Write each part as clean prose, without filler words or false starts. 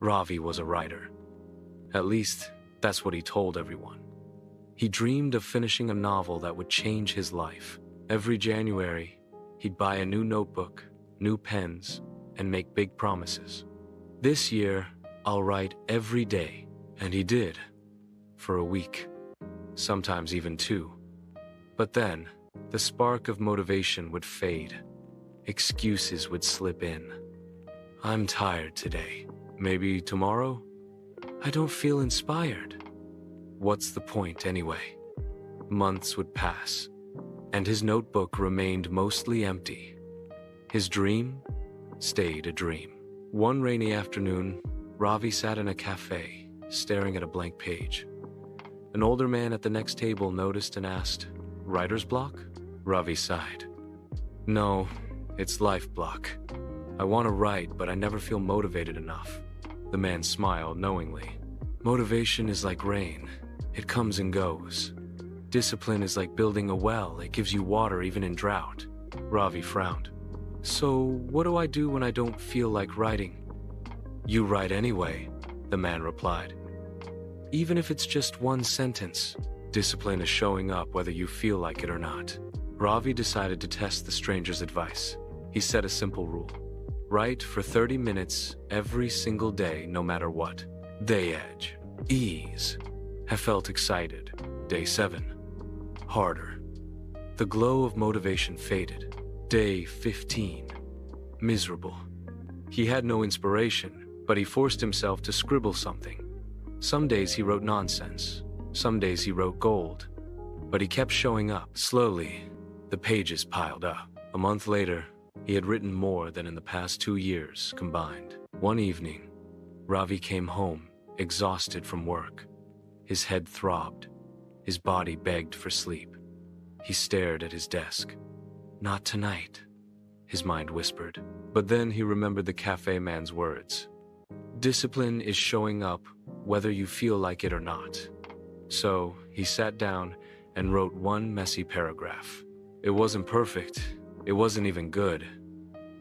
Ravi was a writer. At least, that's what he told everyone. He dreamed of finishing a novel that would change his life. Every January, he'd buy a new notebook, new pens, and make big promises. This year, I'll write every day. And he did. For a week. Sometimes even 2. But then, the spark of motivation would fade. Excuses would slip in. I'm tired today. Maybe tomorrow? I don't feel inspired. What's the point anyway? Months would pass, and his notebook remained mostly empty. His dream stayed a dream. One rainy afternoon, Ravi sat in a cafe, staring at a blank page. An older man at the next table noticed and asked, "Writer's block?" Ravi sighed. "No, it's life block. I want to write, but I never feel motivated enough." The man smiled knowingly. Motivation is like rain. It comes and goes. Discipline is like building a well. It gives you water even in drought. Ravi frowned. So, what do I do when I don't feel like writing? You write anyway, the man replied. Even if it's just one sentence, discipline is showing up whether you feel like it or not. Ravi decided to test the stranger's advice. He set a simple rule. Write for 30 minutes every single day, no matter what. Day edge. Ease. Have felt excited. Day 7. Harder. The glow of motivation faded. Day 15. Miserable. He had no inspiration, but he forced himself to scribble something. Some days he wrote nonsense. Some days he wrote gold. But he kept showing up. Slowly, the pages piled up. A month later, he had written more than in the past 2 years combined. One evening, Ravi came home, exhausted from work. His head throbbed. His body begged for sleep. He stared at his desk. Not tonight, his mind whispered. But then he remembered the cafe man's words. Discipline is showing up whether you feel like it or not. So he sat down and wrote one messy paragraph. It wasn't perfect. It wasn't even good.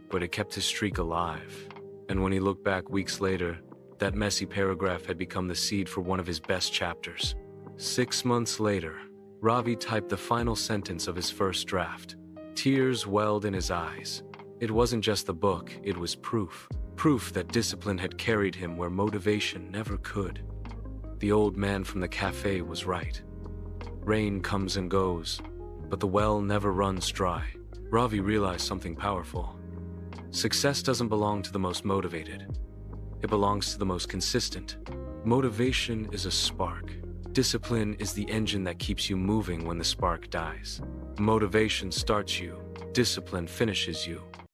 But it kept his streak alive. And when he looked back weeks later, that messy paragraph had become the seed for one of his best chapters. 6 months later, Ravi typed the final sentence of his first draft. Tears welled in his eyes. It wasn't just the book, it was proof. Proof that discipline had carried him where motivation never could. The old man from the cafe was right. Rain comes and goes, but the well never runs dry. Ravi realized something powerful. Success doesn't belong to the most motivated. It belongs to the most consistent. Motivation is a spark. Discipline is the engine that keeps you moving when the spark dies. Motivation starts you. Discipline finishes you.